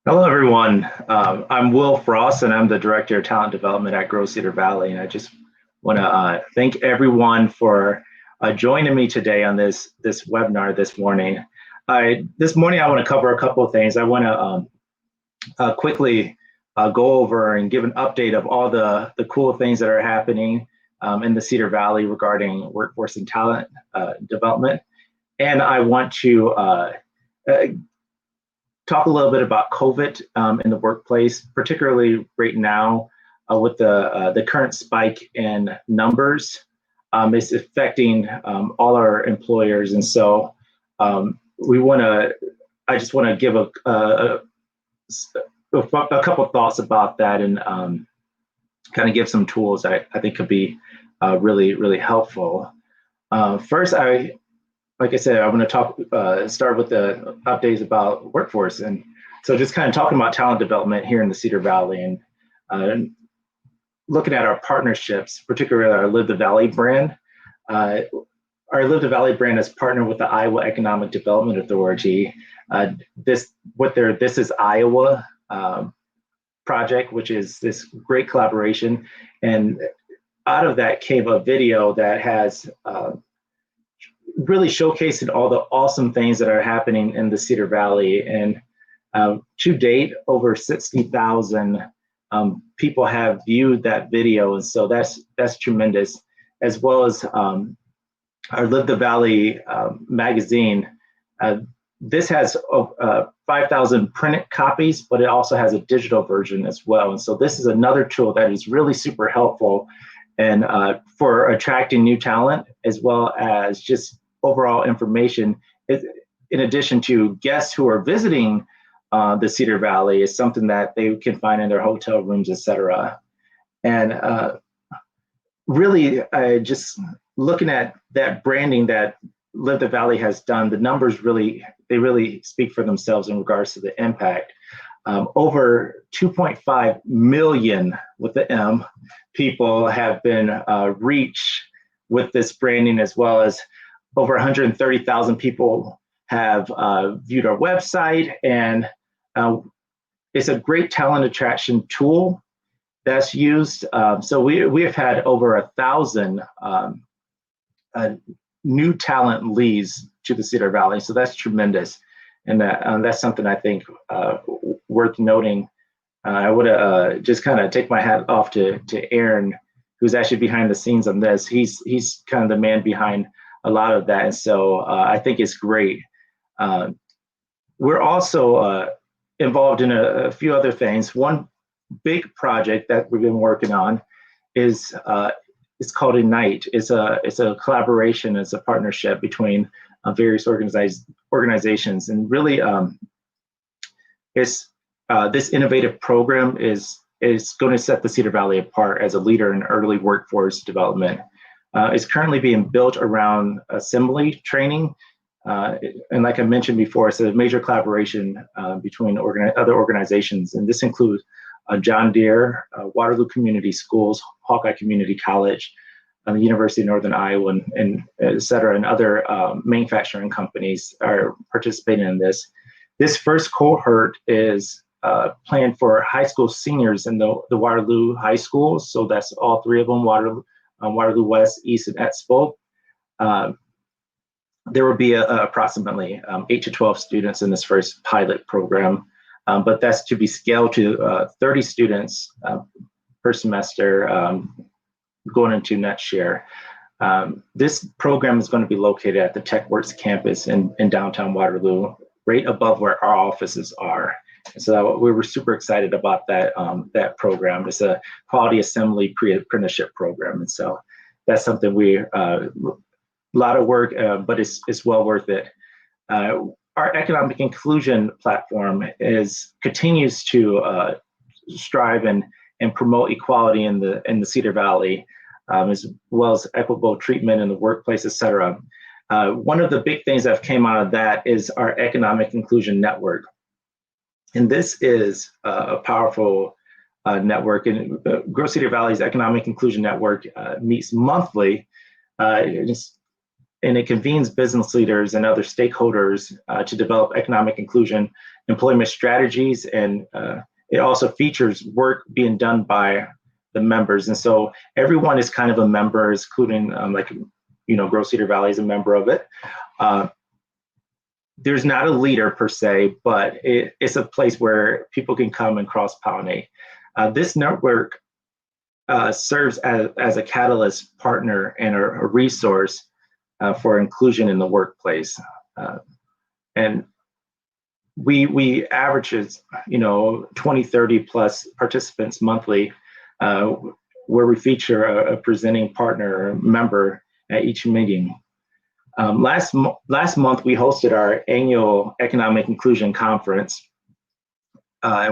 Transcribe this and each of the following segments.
Hello, everyone. I'm Will Frost, and I'm the Director of Talent Development at Cedar Valley. And I just want to thank everyone for joining me today on this webinar this morning. This morning, I want to cover a couple of things. I want to quickly go over and give an update of all the cool things that are happening in the Cedar Valley regarding workforce and talent development. And I want to talk a little bit about COVID in the workplace, particularly right now with the current spike in numbers. It's affecting all our employers, and so I just want to give a couple of thoughts about that and kind of give some tools that I think could be really helpful. First, like I said, I want to start with the updates about workforce. And so just kind of talking about talent development here in the Cedar Valley and looking at our partnerships, particularly our Live the Valley brand. Our Live the Valley brand is partnered with the Iowa Economic Development Authority. This is Iowa project, which is this great collaboration. And out of that came a video that has really showcasing all the awesome things that are happening in the Cedar Valley. And to date, over 60,000 people have viewed that video. And so that's tremendous, as well as our Live the Valley magazine. This has 5,000 printed copies, but it also has a digital version as well. And so this is another tool that is really super helpful and for attracting new talent, as well as just overall information, in addition to guests who are visiting the Cedar Valley, is something that they can find in their hotel rooms, etc. And really, just looking at that branding that Live the Valley has done, the numbers really speak for themselves in regards to the impact. Over 2.5 million, with the M, people have been reached with this branding, as well as over 130,000 people have viewed our website. And it's a great talent attraction tool that's used. So we have had over 1,000 new talent leads to the Cedar Valley. So that's tremendous. And that's something I think worth noting. I would just kind of take my hat off to Aaron, who's actually behind the scenes on this. He's kind of the man behind a lot of that. And so I think it's great. We're also involved in a few other things. One big project that we've been working on is it's called Ignite. It's a collaboration, it's a partnership between various organizations, and really this innovative program is going to set the Cedar Valley apart as a leader in early workforce development. It's currently being built around assembly training, and like I mentioned before, it's a major collaboration between other organizations, and this includes John Deere, Waterloo Community Schools, Hawkeye Community College, the University of Northern Iowa, and et cetera, and other manufacturing companies are participating in this. This first cohort is planned for high school seniors in the Waterloo High Schools. So that's all three of them, Waterloo West, East, and Expo. There will be approximately 8 to 12 students in this first pilot program, but that's to be scaled to 30 students per semester going into Nutshare. This program is going to be located at the TechWorks campus in downtown Waterloo, right above where our offices are. And so we were super excited about that program. It's a quality assembly pre-apprenticeship program. And so that's something a lot of work, but it's well worth it. Our economic inclusion platform continues to strive and promote equality in the Cedar Valley, as well as equitable treatment in the workplace, et cetera. One of the big things that came out of that is our economic inclusion network. And this is a powerful network. And Cedar Valley's Economic Inclusion Network meets monthly. It's and it convenes business leaders and other stakeholders to develop economic inclusion employment strategies, and it also features work being done by the members. And so everyone is kind of a member, including Grow Cedar Valley is a member of it. There's not a leader per se, but it's a place where people can come and cross-pollinate. This network serves as a catalyst, partner, and a resource for inclusion in the workplace. And we averages 20, 30 plus participants monthly, where we feature a presenting partner or member at each meeting. Last month, we hosted our annual Economic Inclusion Conference,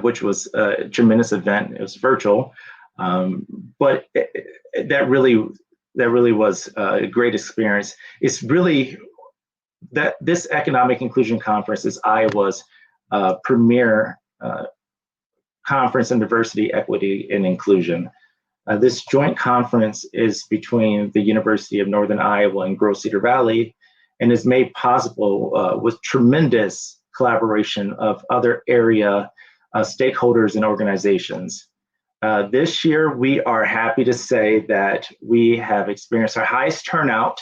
which was a tremendous event. It was virtual, but that really was a great experience. It's really that this Economic Inclusion Conference is Iowa's premier conference in diversity, equity, and inclusion. This joint conference is between the University of Northern Iowa and Grow Cedar Valley, and is made possible with tremendous collaboration of other area stakeholders and organizations. This year, we are happy to say that we have experienced our highest turnout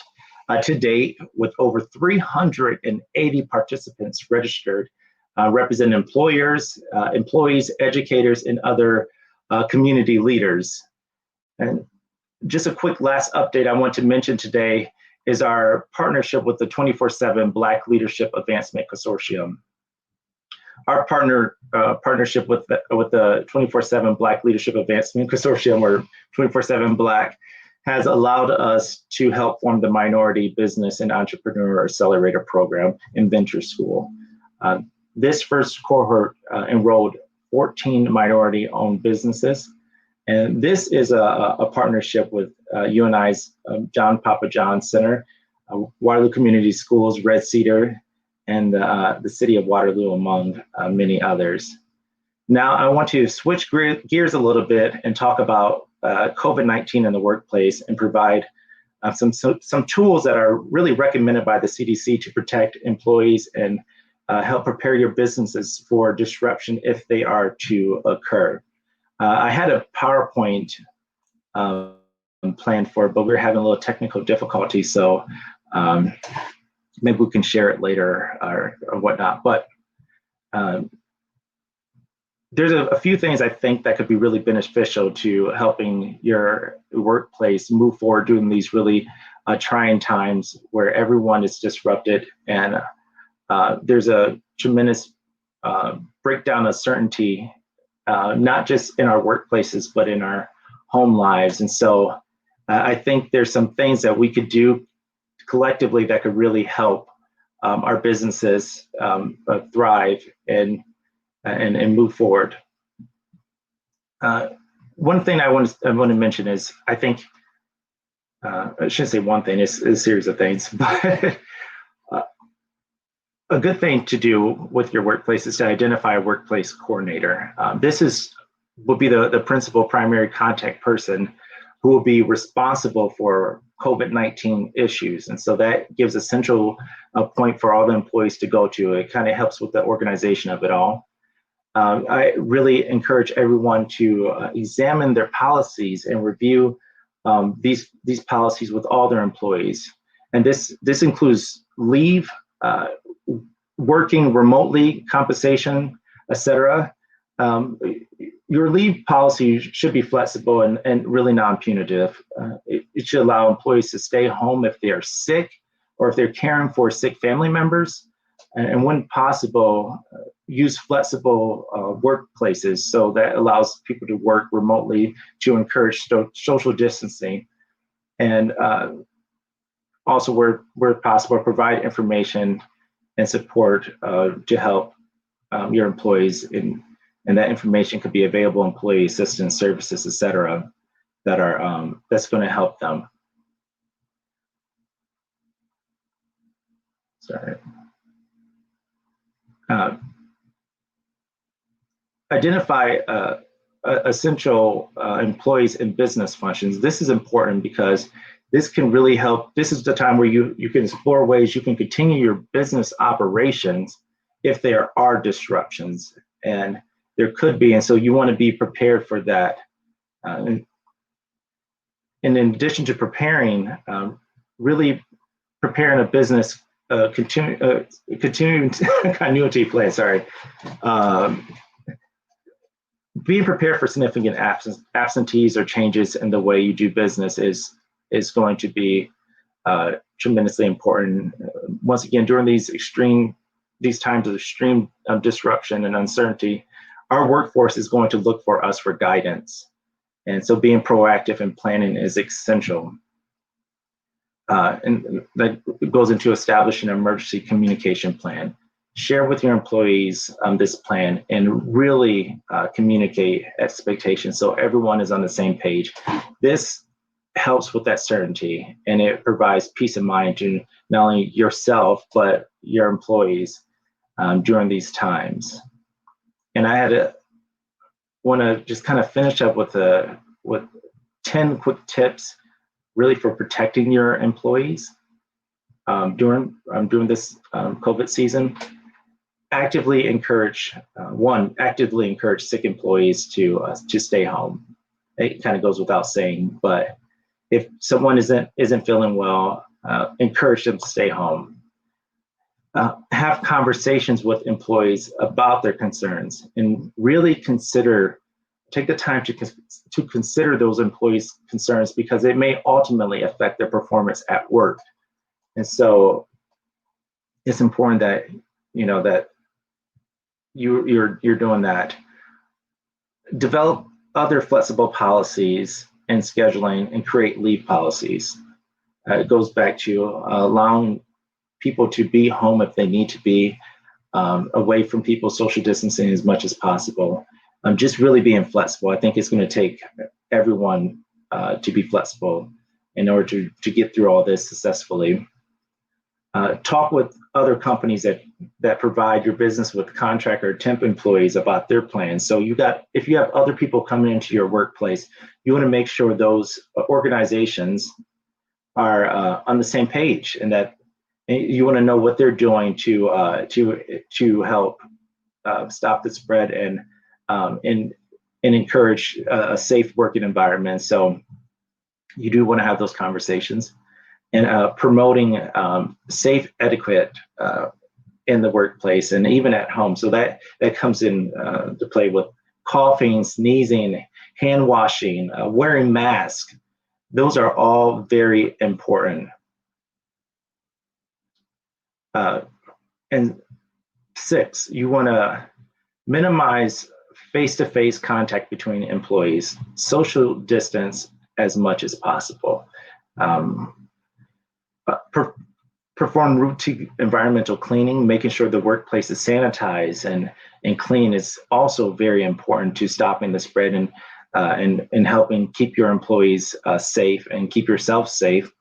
to date, with over 380 participants registered, representing employers, employees, educators, and other community leaders. And just a quick last update I want to mention today is our partnership with the 24/7 Black Leadership Advancement Consortium. Our partnership with the 24/7 Black Leadership Advancement Consortium, or 24/7 Black, has allowed us to help form the Minority Business and Entrepreneur Accelerator program in Venture School. This first cohort enrolled 14 minority-owned businesses. And this is a partnership with UNI's John Papa John Center, Waterloo Community Schools, Red Cedar, and the City of Waterloo, among many others. Now, I want to switch gears a little bit and talk about COVID-19 in the workplace, and provide some tools that are really recommended by the CDC to protect employees and help prepare your businesses for disruption if they are to occur. I had a PowerPoint planned for it, but we're having a little technical difficulty, so maybe we can share it later or whatnot. But there's a few things I think that could be really beneficial to helping your workplace move forward during these really trying times where everyone is disrupted, and there's a tremendous breakdown of certainty, not just in our workplaces, but in our home lives. And so I think there's some things that we could do collectively that could really help our businesses thrive and move forward. One thing I want to mention is, I think, I shouldn't say one thing, it's a series of things, but a good thing to do with your workplace is to identify a workplace coordinator. This will be the principal primary contact person who will be responsible for COVID-19 issues. And so that gives a central point for all the employees to go to. It kind of helps with the organization of it all. I really encourage everyone to examine their policies and review these policies with all their employees. And this includes leave, working remotely, compensation, etc. Your leave policy should be flexible and really non-punitive. It should allow employees to stay home if they are sick, or if they're caring for sick family members, and when possible, use flexible workplaces so that allows people to work remotely to encourage social distancing, and also where possible, provide information and support to help your employees, and that information could be available employee assistance services, et cetera, that are that's going to help them. Sorry. Identify essential employees in business functions. This is important because this can really help. This is the time where you can explore ways you can continue your business operations if there are disruptions, and there could be. And so you want to be prepared for that. And in addition to preparing, really preparing a business continuing continuity plan, sorry. Being prepared for significant absentees or changes in the way you do business is going to be tremendously important. Once again, during these times of extreme disruption and uncertainty, our workforce is going to look for us for guidance. And so being proactive and planning is essential. And that goes into establishing an emergency communication plan. Share with your employees this plan and really communicate expectations so everyone is on the same page. This helps with that certainty, and it provides peace of mind to not only yourself, but your employees during these times. And I want to just kind of finish up with 10 quick tips really for protecting your employees during this COVID season. Actively encourage sick employees to stay home. It kind of goes without saying, but if someone isn't feeling well, encourage them to stay home. Have conversations with employees about their concerns, and really take the time to consider those employees' concerns, because it may ultimately affect their performance at work. And so it's important that that you're doing that. Develop other flexible policies and scheduling, and create leave policies. It goes back to allowing people to be home if they need to be, away from people, social distancing as much as possible. Just really being flexible. I think it's going to take everyone to be flexible in order to get through all this successfully. Talk with other companies that provide your business with contract or temp employees about their plans. So if you have other people coming into your workplace, you want to make sure those organizations are on the same page, and that you want to know what they're doing to help stop the spread and encourage a safe working environment. So you do want to have those conversations, and promoting safe etiquette in the workplace and even at home. So that comes in to play with coughing, sneezing, hand washing, wearing masks. Those are all very important. And 6, you want to minimize face-to-face contact between employees, social distance as much as possible. Perform routine environmental cleaning. Making sure the workplace is sanitized and clean is also very important to stopping the spread and helping keep your employees safe and keep yourself safe.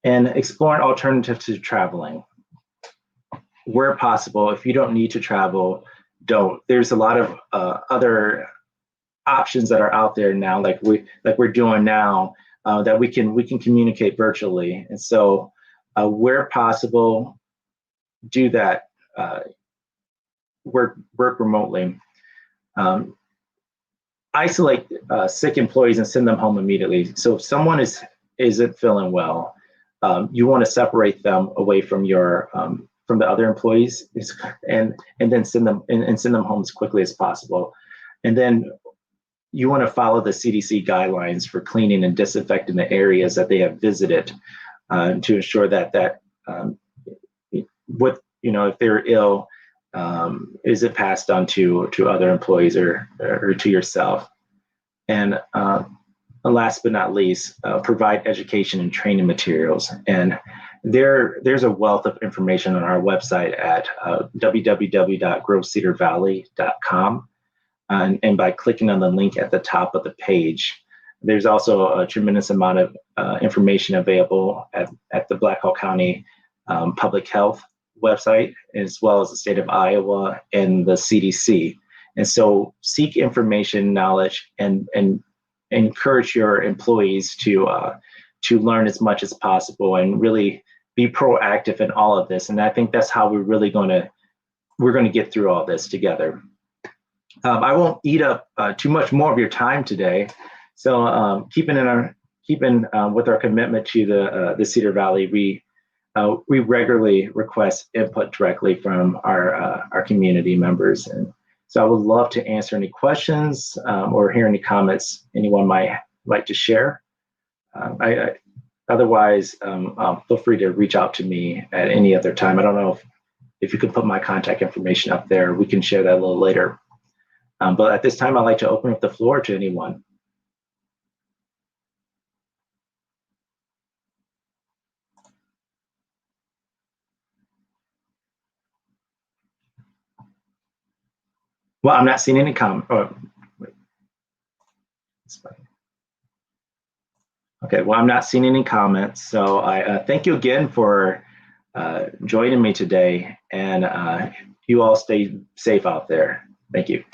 And exploring alternatives to traveling. Where possible, if you don't need to travel, don't. There's a lot of other options that are out there now, like we're doing now, that we can communicate virtually. And so where possible, do that. Work remotely. Isolate sick employees and send them home immediately. So if someone isn't feeling well, you want to separate them away from from the other employees, and then send them home as quickly as possible. And then you want to follow the CDC guidelines for cleaning and disinfecting the areas that they have visited, to ensure that if they're ill, is it passed on to other employees or to yourself. And last but not least, provide education and training materials. And there's a wealth of information on our website at www.growcedarvalley.com. And by clicking on the link at the top of the page, there's also a tremendous amount of information available at the Black Hawk County Public Health website, as well as the state of Iowa and the CDC. And so seek information, knowledge, and encourage your employees to to learn as much as possible and really be proactive in all of this. And I think that's how we're going to get through all this together. I won't eat up too much more of your time today. So keeping with our commitment to the Cedar Valley, we regularly request input directly from our community members. And so I would love to answer any questions or hear any comments anyone might like to share. Otherwise, feel free to reach out to me at any other time. I don't know if you could put my contact information up there. We can share that a little later. But at this time, I'd like to open up the floor to anyone. Well, I'm not seeing any comment. Oh, wait. Okay, well, I'm not seeing any comments. So I thank you again for joining me today, and you all stay safe out there. Thank you.